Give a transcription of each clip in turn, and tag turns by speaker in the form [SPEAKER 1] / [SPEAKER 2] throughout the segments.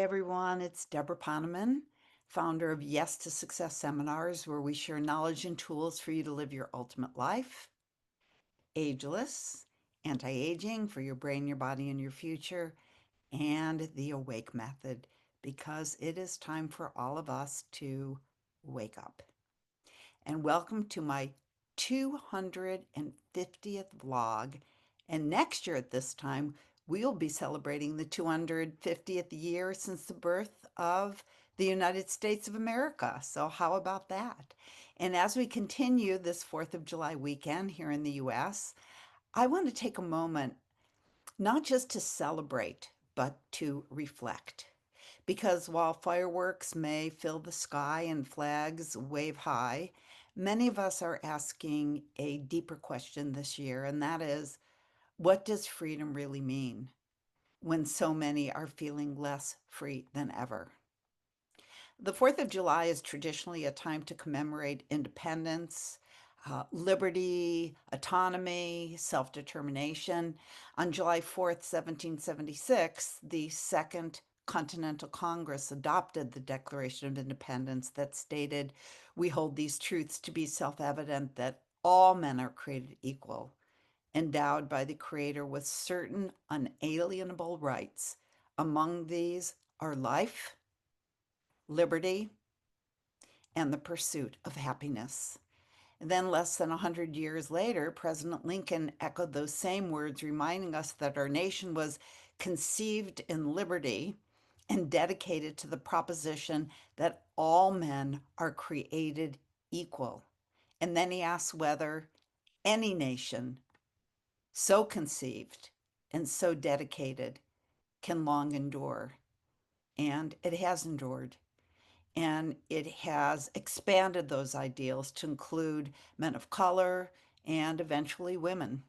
[SPEAKER 1] everyone, it's Debra Poneman, founder of Yes to Success Seminars, where we share knowledge and tools for you to live your ultimate life, ageless, anti-aging for your brain, your body, and your future, and the Awake Method, because it is time for all of us to wake up. And welcome to my 250th vlog. And next year at this time, we'll be celebrating the 250th year since the birth of the United States of America. So, how about that? And as we continue this 4th of July weekend here in the US, I want to take a moment not just to celebrate, but to reflect. Because while fireworks may fill the sky and flags wave high, many of us are asking a deeper question this year, and that is, what does freedom really mean when so many are feeling less free than ever? The 4th of July is traditionally a time to commemorate independence, liberty, autonomy, self determination. On July 4th, 1776, the Second Continental Congress adopted the Declaration of Independence that stated, "We hold these truths to be self evident that all men are created equal, endowed by the Creator with certain unalienable rights. Among these are life, liberty, and the pursuit of happiness." And then, less than 100 years later, President Lincoln echoed those same words, reminding us that our nation was conceived in liberty and dedicated to the proposition that all men are created equal. And then he asked whether any nation so conceived and so dedicated can long endure. And it has endured. And it has expanded those ideals to include men of color and eventually women.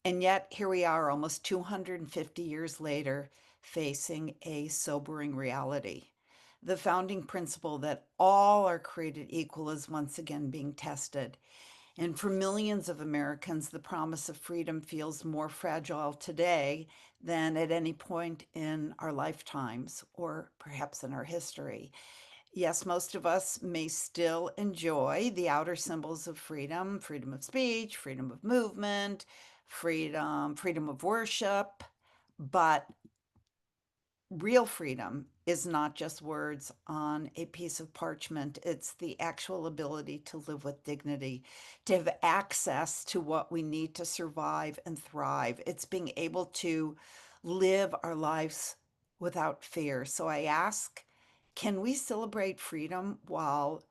[SPEAKER 1] And yet, here we are almost 250 years later, facing a sobering reality. The founding principle that all are created equal is once again being tested. And for millions of Americans, the promise of freedom feels more fragile today than at any point in our lifetimes or perhaps in our history. Yes, most of us may still enjoy the outer symbols of freedom, freedom of speech, freedom of movement, freedom of worship, but real freedom is not just words on a piece of parchment. It's the actual ability to live with dignity, to have access to what we need to survive and thrive. It's being able to live our lives without fear. So I ask, can we celebrate freedom while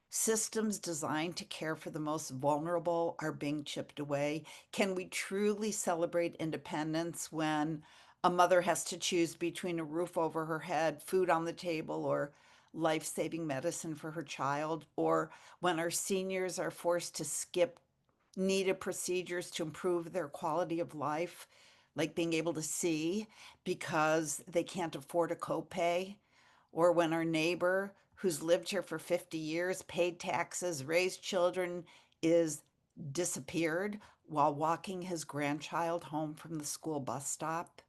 [SPEAKER 1] systems designed to care for the most vulnerable are being chipped away? Can we truly celebrate independence when a mother has to choose between a roof over her head, food on the table, or life saving medicine for her child? Or when our seniors are forced to skip needed procedures to improve their quality of life, like being able to see because they can't afford a copay? Or when our neighbor who's lived here for 50 years, paid taxes, raised children, is disappeared while walking his grandchild home from the school bus stop?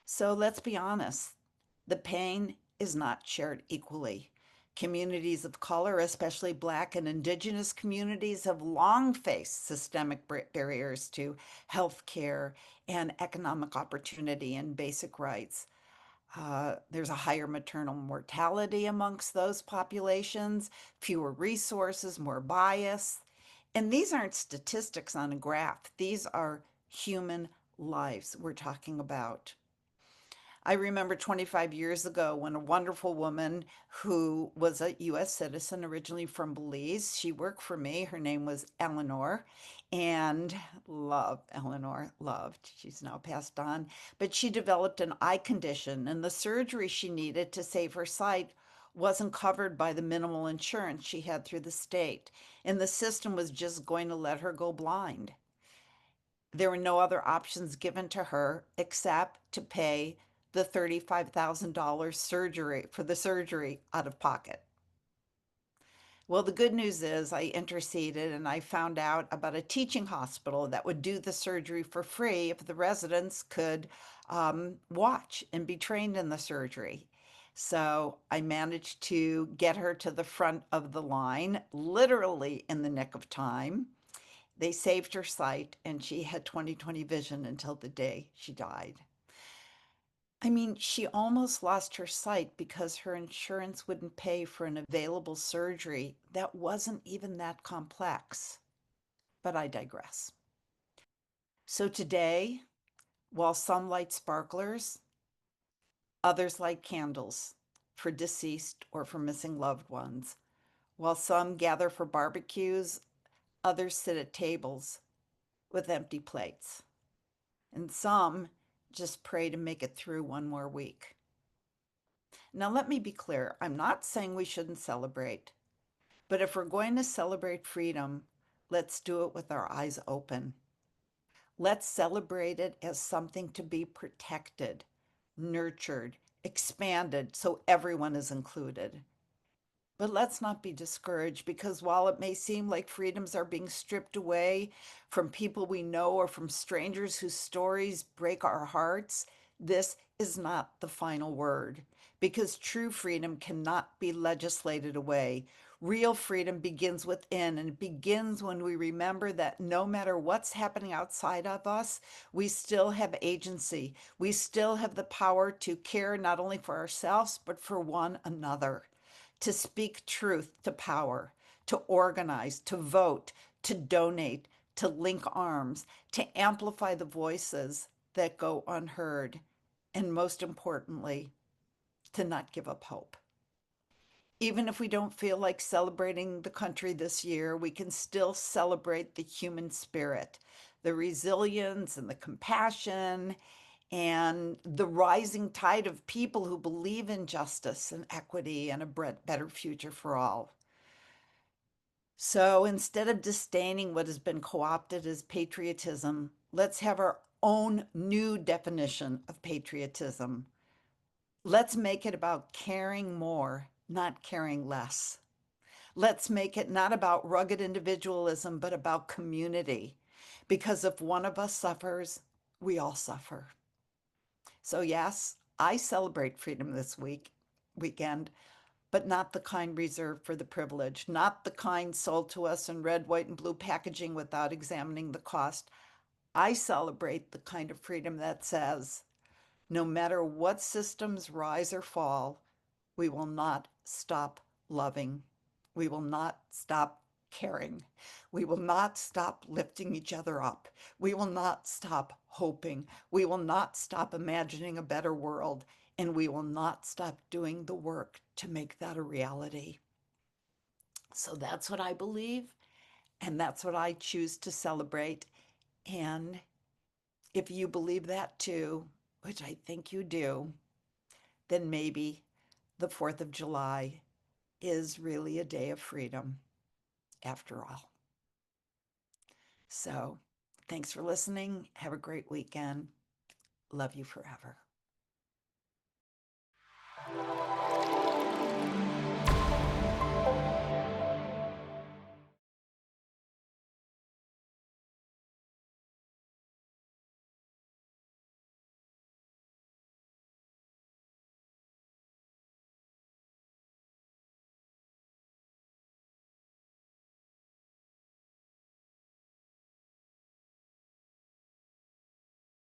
[SPEAKER 1] So let's be honest, the pain is not shared equally. Communities of color, especially Black and Indigenous communities, have long faced systemic barriers to health care and economic opportunity and basic rights. There's a higher maternal mortality amongst those populations, fewer resources, more bias. And these aren't statistics on a graph, these are human lives we're talking about. I remember 25 years ago when a wonderful woman who was a US citizen, originally from Belize, she worked for me. Her name was Eleanor, and love Eleanor, loved. She's now passed on, but she developed an eye condition, and the surgery she needed to save her sight wasn't covered by the minimal insurance she had through the state, and the system was just going to let her go blind. There were no other options given to her except to pay the $35,000 surgery for the surgery out of pocket. Well, the good news is I interceded and I found out about a teaching hospital that would do the surgery for free if the residents could watch and be trained in the surgery. So I managed to get her to the front of the line, literally in the nick of time. They saved her sight and she had 20/20 vision until the day she died. I mean, she almost lost her sight because her insurance wouldn't pay for an available surgery that wasn't even that complex. But I digress. So today, while some light sparklers, others light candles for deceased or for missing loved ones. While some gather for barbecues, others sit at tables with empty plates. And some just pray to make it through one more week. Now, let me be clear, I'm not saying we shouldn't celebrate, but if we're going to celebrate freedom, let's do it with our eyes open. Let's celebrate it as something to be protected, nurtured, expanded so everyone is included. But let's not be discouraged because while it may seem like freedoms are being stripped away from people we know or from strangers whose stories break our hearts, this is not the final word because true freedom cannot be legislated away. Real freedom begins within, and it begins when we remember that no matter what's happening outside of us, we still have agency. We still have the power to care not only for ourselves, but for one another, to speak truth to power, to organize, to vote, to donate, to link arms, to amplify the voices that go unheard, and most importantly, to not give up hope. Even if we don't feel like celebrating the country this year, we can still celebrate the human spirit, the resilience and the compassion and the rising tide of people who believe in justice and equity and a better future for all. So instead of disdaining what has been co opted as patriotism, let's have our own new definition of patriotism. Let's make it about caring more, not caring less. Let's make it not about rugged individualism, but about community. Because if one of us suffers, we all suffer. So, yes, I celebrate freedom this weekend, but not the kind reserved for the privileged, not the kind sold to us in red, white, and blue packaging without examining the cost. I celebrate the kind of freedom that says no matter what systems rise or fall, we will not stop loving. We will not stop caring. We will not stop lifting each other up. We will not stop hoping. We will not stop imagining a better world. And we will not stop doing the work to make that a reality. So that's what I believe. And that's what I choose to celebrate. And if you believe that too, which I think you do, then maybe the 4th of July is really a day of freedom after all. So thanks for listening. Have a great weekend. Love you forever.